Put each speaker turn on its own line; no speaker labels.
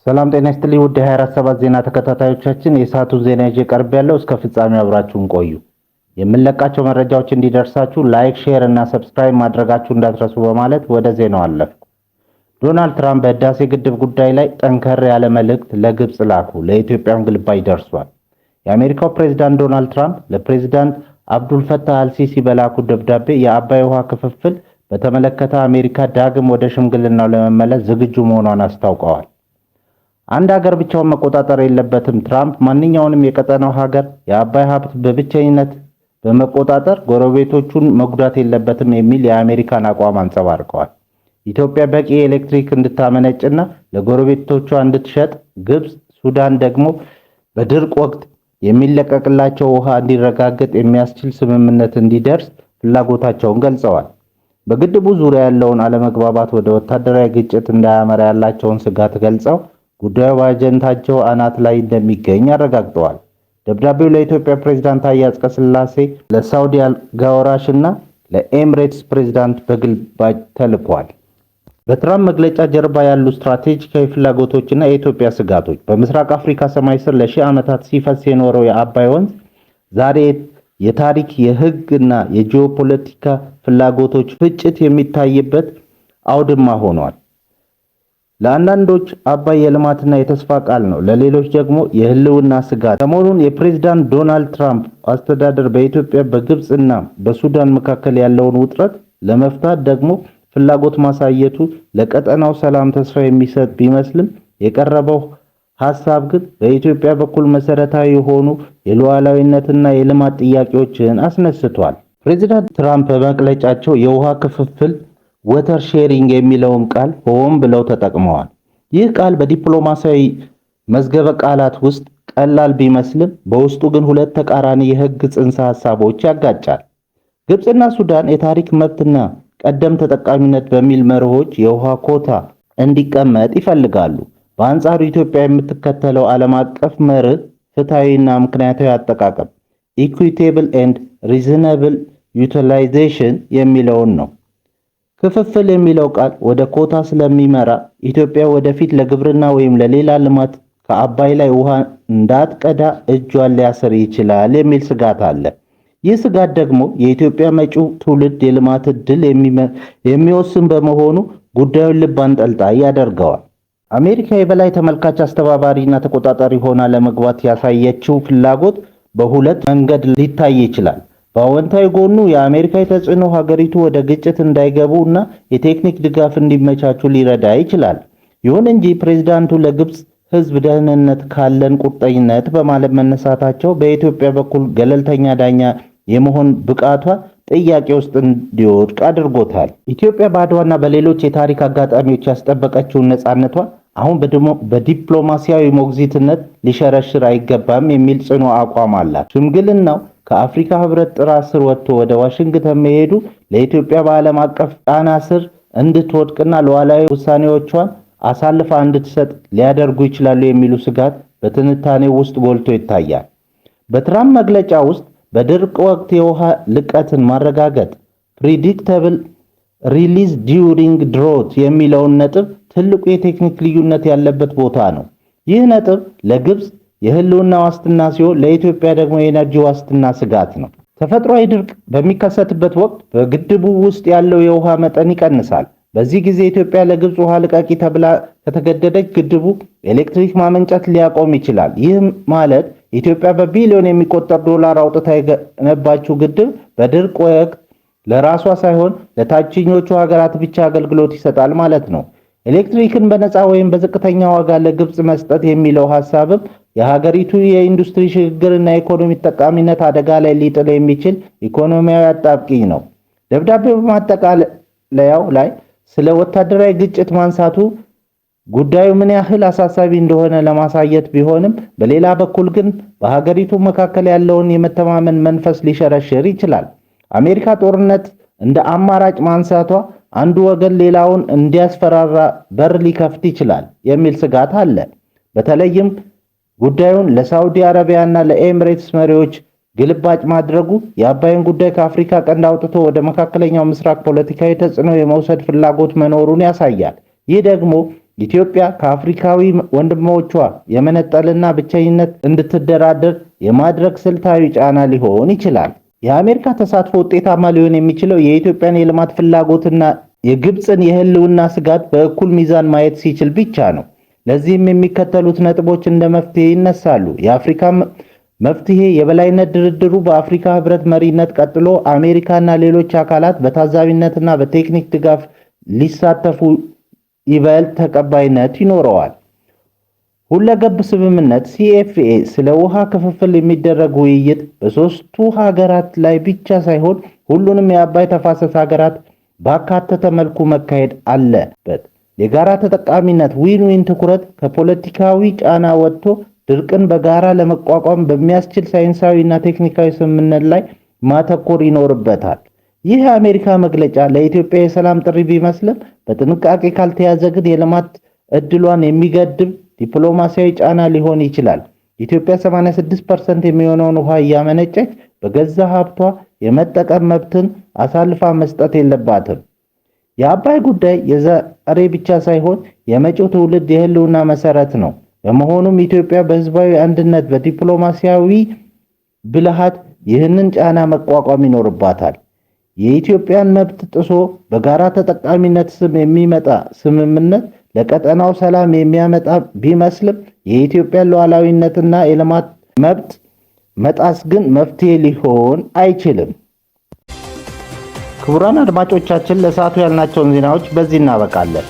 ሰላም ጤና ይስጥልኝ ውድ 24/7 ዜና ተከታታዮቻችን የሰዓቱ ዜና ይዤ ቀርቤያለሁ። እስከ ፍጻሜው አብራችሁን ቆዩ። የምንለቃቸው መረጃዎች እንዲደርሳችሁ ላይክ፣ ሼር እና ሰብስክራይብ ማድረጋችሁ እንዳትረሱ በማለት ወደ ዜናው አለፍኩ። ዶናልድ ትራምፕ በህዳሴ ግድብ ጉዳይ ላይ ጠንከር ያለ መልእክት ለግብጽ ላኩ። ለኢትዮጵያም ግልባጭ ደርሷል። የአሜሪካው ፕሬዝዳንት ዶናልድ ትራምፕ ለፕሬዝዳንት አብዱል ፈታህ አልሲሲ በላኩት ደብዳቤ የአባይ ውሃ ክፍፍል በተመለከተ አሜሪካ ዳግም ወደ ሽምግልናው ለመመለስ ዝግጁ መሆኗን አስታውቀዋል። አንድ ሀገር ብቻውን መቆጣጠር የለበትም። ትራምፕ ማንኛውንም የቀጠናው ሀገር የአባይ ሀብት በብቸኝነት በመቆጣጠር ጎረቤቶቹን መጉዳት የለበትም የሚል የአሜሪካን አቋም አንጸባርቀዋል። ኢትዮጵያ በቂ ኤሌክትሪክ እንድታመነጭና ለጎረቤቶቿ እንድትሸጥ፣ ግብጽ፣ ሱዳን ደግሞ በድርቅ ወቅት የሚለቀቅላቸው ውሃ እንዲረጋገጥ የሚያስችል ስምምነት እንዲደርስ ፍላጎታቸውን ገልጸዋል። በግድቡ ዙሪያ ያለውን አለመግባባት ወደ ወታደራዊ ግጭት እንዳያመራ ያላቸውን ስጋት ገልጸው ጉዳዩ በአጀንዳቸው አናት ላይ እንደሚገኝ አረጋግጠዋል። ደብዳቤው ለኢትዮጵያ ፕሬዝዳንት ታዬ አጽቀሥላሴ፣ ለሳውዲ አልጋ ወራሽ እና ለኤምሬትስ ፕሬዝዳንት በግልባጭ ተልኳል። በትራምፕ መግለጫ ጀርባ ያሉ ስትራቴጂካዊ ፍላጎቶችና የኢትዮጵያ ስጋቶች። በምስራቅ አፍሪካ ሰማይ ስር ለሺህ ዓመታት ሲፈስ የኖረው የአባይ ወንዝ ዛሬ የታሪክ የሕግ እና የጂኦፖለቲካ ፍላጎቶች ፍጭት የሚታይበት አውድማ ሆኗል። ለአንዳንዶች አባይ የልማትና የተስፋ ቃል ነው፣ ለሌሎች ደግሞ የህልውና ስጋት። ሰሞኑን የፕሬዝዳንት ዶናልድ ትራምፕ አስተዳደር በኢትዮጵያ በግብጽ እና በሱዳን መካከል ያለውን ውጥረት ለመፍታት ደግሞ ፍላጎት ማሳየቱ ለቀጠናው ሰላም ተስፋ የሚሰጥ ቢመስልም የቀረበው ሐሳብ ግን በኢትዮጵያ በኩል መሰረታዊ የሆኑ የሉዓላዊነትና የልማት ጥያቄዎችን አስነስቷል። ፕሬዝዳንት ትራምፕ በመግለጫቸው የውሃ ክፍፍል ወተር ሼሪንግ የሚለውን ቃል ሆን ብለው ተጠቅመዋል። ይህ ቃል በዲፕሎማሲያዊ መዝገበ ቃላት ውስጥ ቀላል ቢመስልም በውስጡ ግን ሁለት ተቃራኒ የህግ ጽንሰ ሐሳቦች ያጋጫል። ግብጽና ሱዳን የታሪክ መብትና ቀደም ተጠቃሚነት በሚል መርሆች የውሃ ኮታ እንዲቀመጥ ይፈልጋሉ። በአንጻሩ ኢትዮጵያ የምትከተለው ዓለም አቀፍ መርህ ፍትሐዊና ምክንያታዊ አጠቃቀም ኢኩዊቴብል ኤንድ ሪዝነብል ዩቲላይዜሽን የሚለውን ነው። ክፍፍል የሚለው ቃል ወደ ኮታ ስለሚመራ ኢትዮጵያ ወደፊት ለግብርና ወይም ለሌላ ልማት ከአባይ ላይ ውሃ እንዳትቀዳ እጇን ሊያስር ይችላል የሚል ስጋት አለ። ይህ ስጋት ደግሞ የኢትዮጵያ መጪው ትውልድ የልማት ዕድል የሚወስን በመሆኑ ጉዳዩን ልብ አንጠልጣይ ያደርገዋል። አሜሪካ የበላይ ተመልካች አስተባባሪና ተቆጣጣሪ ሆና ለመግባት ያሳየችው ፍላጎት በሁለት መንገድ ሊታይ ይችላል። በአዎንታዊ ጎኑ የአሜሪካ ተጽዕኖ ሀገሪቱ ወደ ግጭት እንዳይገቡ እና የቴክኒክ ድጋፍ እንዲመቻቹ ሊረዳ ይችላል። ይሁን እንጂ ፕሬዝዳንቱ ለግብጽ ሕዝብ ደህንነት ካለን ቁርጠኝነት በማለት መነሳታቸው በኢትዮጵያ በኩል ገለልተኛ ዳኛ የመሆን ብቃቷ ጥያቄ ውስጥ እንዲወድቅ አድርጎታል። ኢትዮጵያ በአድዋና በሌሎች የታሪክ አጋጣሚዎች ያስጠበቀችውን ነፃነቷ አሁን በዲፕሎማሲያዊ ሞግዚትነት ሊሸረሽር አይገባም የሚል ጽኑ አቋም አላት። ሽምግልናው ከአፍሪካ ህብረት ጥራ ስር ወጥቶ ወደ ዋሽንግተን መሄዱ ለኢትዮጵያ በዓለም አቀፍ ጫና ስር እንድትወድቅና ሉዓላዊ ውሳኔዎቿን አሳልፋ እንድትሰጥ ሊያደርጉ ይችላሉ የሚሉ ስጋት በትንታኔው ውስጥ ጎልቶ ይታያል። በትራምፕ መግለጫ ውስጥ በድርቅ ወቅት የውሃ ልቀትን ማረጋገጥ ፕሪዲክተብል ሪሊዝ ዲዩሪንግ ድሮት የሚለውን ነጥብ ትልቁ የቴክኒክ ልዩነት ያለበት ቦታ ነው። ይህ ነጥብ ለግብጽ የህልውና ዋስትና ሲሆን ለኢትዮጵያ ደግሞ የኤነርጂ ዋስትና ስጋት ነው። ተፈጥሯዊ ድርቅ በሚከሰትበት ወቅት በግድቡ ውስጥ ያለው የውሃ መጠን ይቀንሳል። በዚህ ጊዜ ኢትዮጵያ ለግብጽ ውሃ ልቀቂ ተብላ ከተገደደች ግድቡ ኤሌክትሪክ ማመንጨት ሊያቆም ይችላል። ይህ ማለት ኢትዮጵያ በቢሊዮን የሚቆጠር ዶላር አውጥታ የገነባችው ግድብ በድርቅ ወቅት ለራሷ ሳይሆን ለታችኞቹ ሀገራት ብቻ አገልግሎት ይሰጣል ማለት ነው። ኤሌክትሪክን በነፃ ወይም በዝቅተኛ ዋጋ ለግብጽ መስጠት የሚለው ሐሳብም የሀገሪቱ የኢንዱስትሪ ሽግግርና የኢኮኖሚ ጠቃሚነት አደጋ ላይ ሊጥል የሚችል ኢኮኖሚያዊ አጣብቂኝ ነው። ደብዳቤው በማጠቃለያው ላይ ስለ ወታደራዊ ግጭት ማንሳቱ ጉዳዩ ምን ያህል አሳሳቢ እንደሆነ ለማሳየት ቢሆንም በሌላ በኩል ግን በሀገሪቱ መካከል ያለውን የመተማመን መንፈስ ሊሸረሽር ይችላል። አሜሪካ ጦርነት እንደ አማራጭ ማንሳቷ አንዱ ወገን ሌላውን እንዲያስፈራራ በር ሊከፍት ይችላል የሚል ስጋት አለ። በተለይም ጉዳዩን ለሳውዲ አረቢያና ለኤምሬትስ መሪዎች ግልባጭ ማድረጉ የአባይን ጉዳይ ከአፍሪካ ቀንድ አውጥቶ ወደ መካከለኛው ምስራቅ ፖለቲካዊ ተጽዕኖ የመውሰድ ፍላጎት መኖሩን ያሳያል። ይህ ደግሞ ኢትዮጵያ ከአፍሪካዊ ወንድሞቿ የመነጠልና ብቸኝነት እንድትደራደር የማድረግ ስልታዊ ጫና ሊሆን ይችላል። የአሜሪካ ተሳትፎ ውጤታማ ሊሆን የሚችለው የኢትዮጵያን የልማት ፍላጎትና የግብፅን የህልውና ስጋት በእኩል ሚዛን ማየት ሲችል ብቻ ነው። ለዚህም የሚከተሉት ነጥቦች እንደ መፍትሄ ይነሳሉ። የአፍሪካ መፍትሄ የበላይነት ድርድሩ በአፍሪካ ህብረት መሪነት ቀጥሎ አሜሪካና ሌሎች አካላት በታዛቢነትና በቴክኒክ ድጋፍ ሊሳተፉ ይበልጥ ተቀባይነት ይኖረዋል። ሁለገብ ስምምነት CFA ስለ ውሃ ክፍፍል የሚደረግ ውይይት በሶስቱ ሀገራት ላይ ብቻ ሳይሆን ሁሉንም የአባይ ተፋሰስ ሀገራት ባካተተ መልኩ መካሄድ አለበት። የጋራ ተጠቃሚነት ዊን-ዊን ትኩረት ከፖለቲካዊ ጫና ወጥቶ ድርቅን በጋራ ለመቋቋም በሚያስችል ሳይንሳዊና ቴክኒካዊ ስምምነት ላይ ማተኮር ይኖርበታል። ይህ የአሜሪካ መግለጫ ለኢትዮጵያ የሰላም ጥሪ ቢመስልም በጥንቃቄ ካልተያዘ ግን የልማት ዕድሏን የሚገድብ ዲፕሎማሲያዊ ጫና ሊሆን ይችላል። ኢትዮጵያ 86% የሚሆነውን ውሃ እያመነጨች በገዛ ሀብቷ የመጠቀም መብትን አሳልፋ መስጠት የለባትም። የአባይ ጉዳይ የዛሬ ብቻ ሳይሆን የመጪው ትውልድ የህልውና መሰረት ነው። በመሆኑም ኢትዮጵያ በህዝባዊ አንድነት፣ በዲፕሎማሲያዊ ብልሃት ይህንን ጫና መቋቋም ይኖርባታል። የኢትዮጵያን መብት ጥሶ በጋራ ተጠቃሚነት ስም የሚመጣ ስምምነት ለቀጠናው ሰላም የሚያመጣ ቢመስልም የኢትዮጵያን ሉዓላዊነትና የልማት መብት መጣስ ግን መፍትሄ ሊሆን አይችልም። ክቡራን አድማጮቻችን ለሰዓቱ ያልናቸውን ዜናዎች በዚህ እናበቃለን።